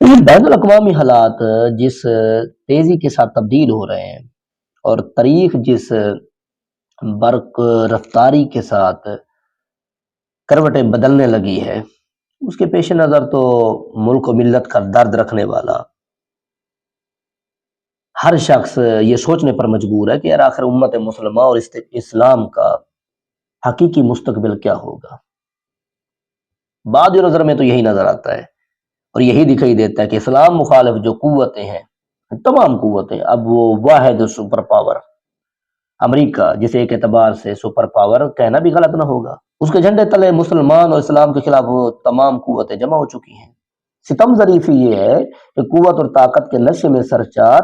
بین الاقوامی حالات جس تیزی کے ساتھ تبدیل ہو رہے ہیں اور تاریخ جس برق رفتاری کے ساتھ کروٹیں بدلنے لگی ہے، اس کے پیش نظر تو ملک و ملت کا درد رکھنے والا ہر شخص یہ سوچنے پر مجبور ہے کہ یار آخر امت مسلمہ اور اسلام کا حقیقی مستقبل کیا ہوگا۔ بعد نظر میں تو یہی نظر آتا ہے اور یہی دکھائی دیتا ہے کہ اسلام مخالف جو قوتیں ہیں، تمام قوتیں، اب وہ واحد سپر پاور امریکہ، جسے ایک اعتبار سے سپر پاور کہنا بھی غلط نہ ہوگا، اس کے جھنڈے تلے مسلمان اور اسلام کے خلاف وہ تمام قوتیں جمع ہو چکی ہیں۔ ستم ظریفی یہ ہے کہ قوت اور طاقت کے نشے میں سرچار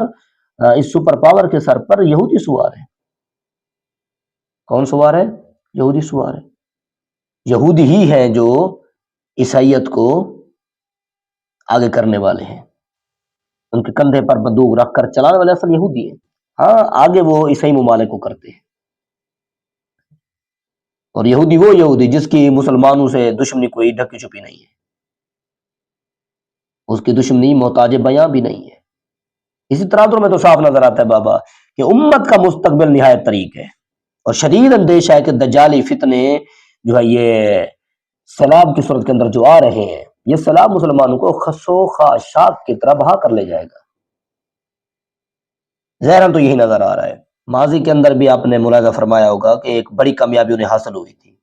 اس سپر پاور کے سر پر یہودی سوار ہے۔ کون سوار ہے؟ یہودی سوار ہے۔ یہودی ہی ہیں جو عیسائیت کو آگے کرنے والے ہیں، ان کے کندھے پر بندوق رکھ کر چلانے والے اصل یہودی ہیں۔ ہاں، آگے وہ عیسائی ممالک کو کرتے ہیں، اور یہودی وہ یہودی جس کی مسلمانوں سے دشمنی کوئی ڈھکی چھپی نہیں ہے، اس کی دشمنی محتاج بیاں بھی نہیں ہے۔ اسی طرح میں تو صاف نظر آتا ہے بابا کہ امت کا مستقبل نہایت طریق ہے، اور شدید اندیشہ ہے کہ دجالی فتنے جو ہے یہ سیلاب کی صورت کے اندر جو آ رہے ہیں، یہ سیلاب مسلمانوں کو خسو خاشاک کی طرح بہا کر لے جائے گا۔ ظاہراً تو یہی نظر آ رہا ہے۔ ماضی کے اندر بھی آپ نے ملاحظہ فرمایا ہوگا کہ ایک بڑی کامیابی انہیں حاصل ہوئی تھی،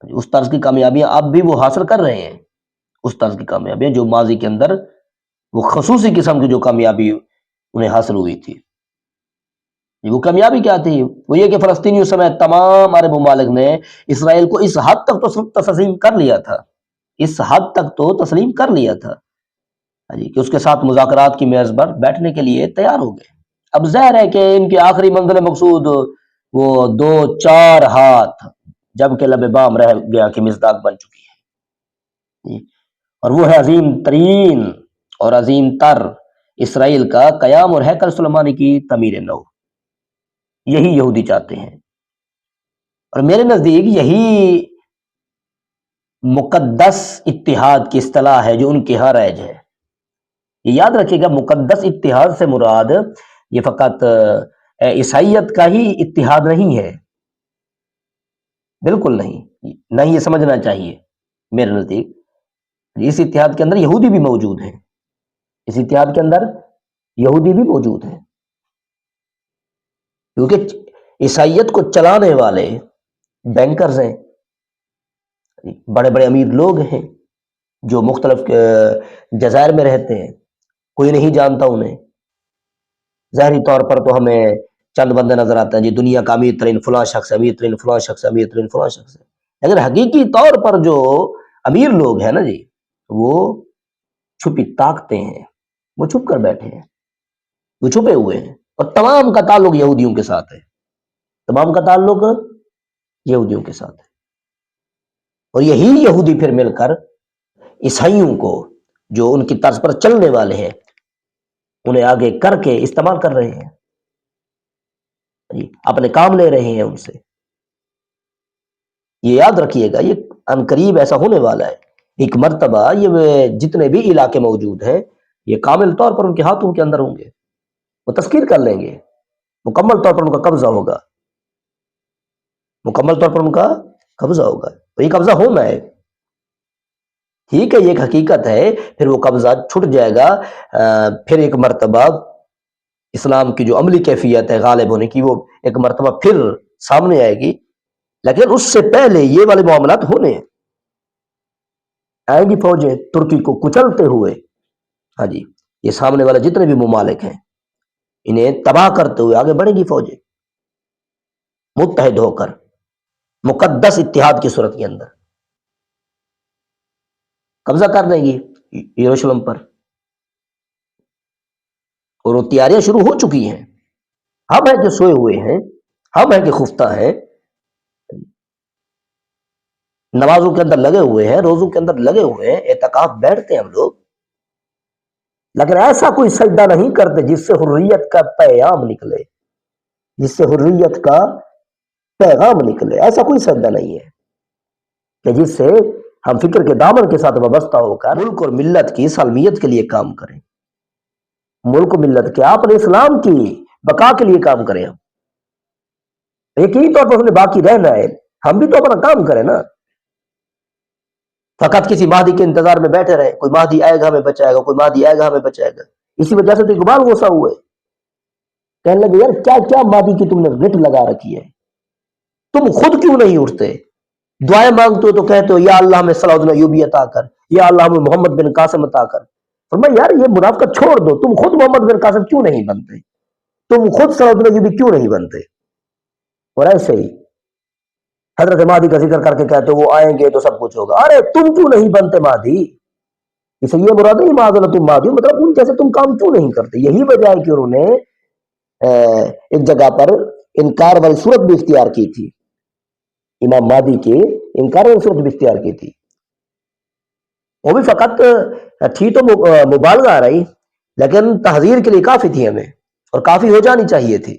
اس طرز کی کامیابیاں اب بھی وہ حاصل کر رہے ہیں، اس طرز کی کامیابیاں جو ماضی کے اندر وہ خصوصی قسم کی جو کامیابی انہیں حاصل ہوئی تھی۔ وہ کامیابی کیا تھی؟ وہ یہ کہ فلسطینیوں سمیت تمام عرب ممالک نے اسرائیل کو اس حد تک تو تسلیم کر لیا تھا، اس حد تک تو تسلیم کر لیا تھا کہ اس کے ساتھ مذاکرات کی میز پر بیٹھنے کے لیے تیار ہو گئے۔ اب ظاہر ہے کہ ان کی آخری منزل مقصود وہ دو چار ہاتھ جب کہ لب بام رہ گیا کہ مصداق بن چکی ہے، اور وہ ہے عظیم ترین اور عظیم تر اسرائیل کا قیام اور ہیکل سلیمانی کی تعمیر نو۔ یہی یہودی چاہتے ہیں، اور میرے نزدیک یہی مقدس اتحاد کی اصطلاح ہے جو ان کے ہاں رائج ہے۔ یہ یاد رکھیے گا، مقدس اتحاد سے مراد یہ فقط عیسائیت کا ہی اتحاد نہیں ہے، بالکل نہیں یہ سمجھنا چاہیے میرے نزدیک۔ اس اتحاد کے اندر یہودی بھی موجود ہیں، اس اتحاد کے اندر یہودی بھی موجود ہیں، کیونکہ عیسائیت کو چلانے والے بینکرز ہیں، بڑے بڑے امیر لوگ ہیں جو مختلف جزائر میں رہتے ہیں، کوئی نہیں جانتا انہیں۔ ظاہری طور پر تو ہمیں چند بندے نظر آتے ہیں، جی دنیا کا امیر ترین فلاں شخص، امیر ترین فلاں شخص، امیر ترین فلاں شخص ہے، لیکن حقیقی طور پر جو امیر لوگ ہیں نا جی، وہ چھپی طاقتیں ہیں، وہ چھپ کر بیٹھے ہیں، وہ چھپے ہوئے ہیں، اور تمام کا تعلق یہودیوں کے ساتھ ہے، تمام کا تعلق یہودیوں کے ساتھ ہے۔ اور یہی یہودی پھر مل کر عیسائیوں کو جو ان کی طرز پر چلنے والے ہیں انہیں آگے کر کے استعمال کر رہے ہیں، اپنے کام لے رہے ہیں ان سے۔ یہ یاد رکھیے گا، یہ عنقریب ایسا ہونے والا ہے، ایک مرتبہ یہ جتنے بھی علاقے موجود ہیں یہ کامل طور پر ان کے ہاتھوں کے اندر ہوں گے، وہ تسخیر کر لیں گے، مکمل طور پر ان کا قبضہ ہوگا، مکمل طور پر ان کا قبضہ ہوگا، تو یہ قبضہ ہونا ہے، ٹھیک ہے، یہ ایک حقیقت ہے، پھر وہ قبضہ چھٹ جائے گا، پھر ایک مرتبہ اسلام کی جو عملی کیفیت ہے غالب ہونے کی، وہ ایک مرتبہ پھر سامنے آئے گی، لیکن اس سے پہلے یہ والے معاملات ہونے ہیں۔ آئیں گی فوجیں ترکی کو کچلتے ہوئے، ہاں جی، یہ سامنے والے جتنے بھی ممالک ہیں انہیں تباہ کرتے ہوئے آگے بڑھیں گی فوجیں متحد ہو کر مقدس اتحاد کی صورت کے اندر قبضہ کر لیں گی یروشلم پر، اور وہ تیاریاں شروع ہو چکی ہیں۔ ہم ہیں کہ سوئے ہوئے ہیں، ہم ہیں کہ خفتہ ہیں، نمازوں کے اندر لگے ہوئے ہیں، روزوں کے اندر لگے ہوئے ہیں، اعتکاف بیٹھتے ہیں ہم لوگ، لیکن ایسا کوئی سجدہ نہیں کرتے جس سے حریت کا پیغام نکلے، جس سے حریت کا پیغام نکلے، ایسا کوئی سجدہ نہیں ہے کہ جس سے ہم فکر کے دامن کے ساتھ وابستہ ہو کر ملک اور ملت کی سالمیت کے لیے کام کریں، ملک و ملت کے اپنے اسلام کی بقا کے لیے کام کریں. ہم یقینی طور پر ہمیں باقی رہنا ہے، ہم بھی تو اپنا کام کریں نا. فقط کسی مہدی کے انتظار میں بیٹھے رہے، کوئی مہدی آئے گا ہمیں بچائے گا، کوئی مہدی آئے گا ہمیں بچائے گا. اسی وجہ سے تو اقبال غصہ ہوئے، کہنے لگے یار کیا کیا مہدی کی تم نے رٹ لگا رکھی ہے، تم خود کیوں نہیں اٹھتے؟ دعائیں مانگتے ہو تو کہتے ہو یا اللہ ہمیں صلاح الدین ایوبی عطا کر، یا اللہ ہمیں محمد بن قاسم عطا کر. فرمایا یار یہ منافقت چھوڑ دو، تم خود محمد بن قاسم کیوں نہیں بنتے؟ تم خود صلاح الدین ایوبی کیوں نہیں بنتے؟ اور ایسے ہی حضرت مہدی کا ذکر کر کے کہتے ہو وہ آئیں گے تو سب کچھ ہوگا. ارے تم کیوں نہیں بنتے مہدی؟ اس سے یہ مراد ہے معاذ اللہ تم مہدی، مطلب ان جیسے تم کام کیوں نہیں کرتے؟ یہی وجہ ہے کہ انہوں نے ایک جگہ پر انکار والی صورت بھی اختیار کی تھی، امام مہدی کے انکار والی صورت بھی اختیار کی تھی. وہ بھی فقط تھی تو مبالغہ آ رہی، لیکن تحذیر کے لیے کافی تھی ہمیں، اور کافی ہو جانی چاہیے تھی،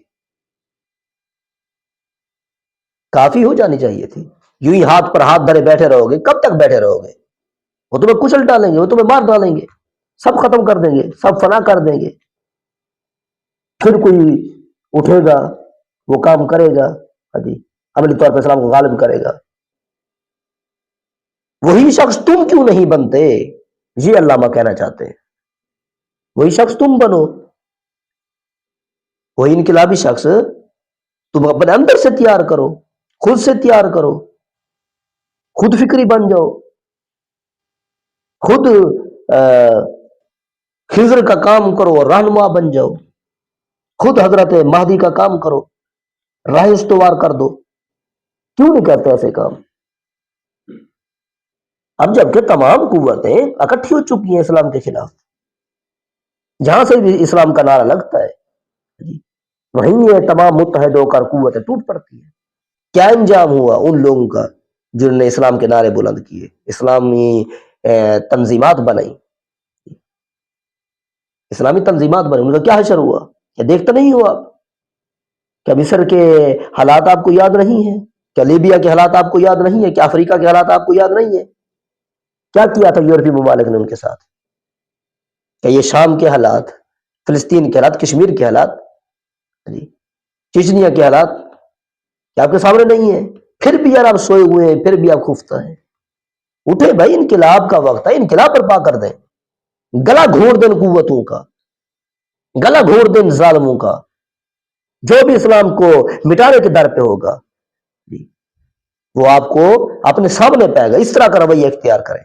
کافی ہو جانی چاہیے تھی. یوں ہی ہاتھ پر ہاتھ دھرے بیٹھے رہو گے، کب تک بیٹھے رہو گے؟ وہ تمہیں کچل ڈالیں گے، وہ تمہیں مار ڈالیں گے، سب ختم کر دیں گے، سب فنا کر دیں گے. پھر کوئی اٹھے گا، وہ کام کرے گا، جی عملی طور پر اسلام کو غالب کرے گا. وہی شخص تم کیوں نہیں بنتے؟ یہ علامہ کہنا چاہتے ہیں. وہی شخص تم بنو، وہی انقلابی شخص تم اپنے اندر سے تیار کرو، خود سے تیار کرو، خود فکری بن جاؤ، خود خضر کا کام کرو اور رہنما بن جاؤ، خود حضرت مہدی کا کام کرو، راہ استوار کر دو. کیوں نہیں کرتے ایسے کام؟ اب جبکہ تمام قوتیں اکٹھی ہو چکی ہیں اسلام کے خلاف، جہاں سے بھی اسلام کا نعرہ لگتا ہے وہیں یہ تمام متحد ہو کر قوتیں ٹوٹ پڑتی ہیں. کیا انجام ہوا ان لوگوں کا جنہوں نے اسلام کے نعرے بلند کیے، اسلامی تنظیمات بنائی، اسلامی تنظیمات بنائی، ان کا کیا حشر ہوا؟ کیا دیکھتے نہیں ہو آپ؟ کیا مصر کے حالات آپ کو یاد نہیں ہیں؟ کیا لیبیا کے حالات آپ کو یاد نہیں ہے؟ کیا افریقہ کے حالات آپ کو یاد نہیں ہے؟ کیا کیا تھا یورپی ممالک نے ان کے ساتھ؟ کہ یہ شام کے حالات، فلسطین کے حالات، کشمیر کے حالات، چچنیا کے حالات کیا آپ کے سامنے نہیں ہیں؟ پھر بھی یار آپ سوئے ہوئے ہیں، پھر بھی آپ خفتہ ہیں. اٹھے بھائی، انقلاب کا وقت ہے، انقلاب پر پا کر دیں، گلا گھونڑ دیں قوتوں کا، گلا گھونڑ دیں ظالموں کا. جو بھی اسلام کو مٹانے کے در پہ ہوگا وہ آپ کو اپنے سامنے پائے گا. اس طرح کا رویہ اختیار کریں.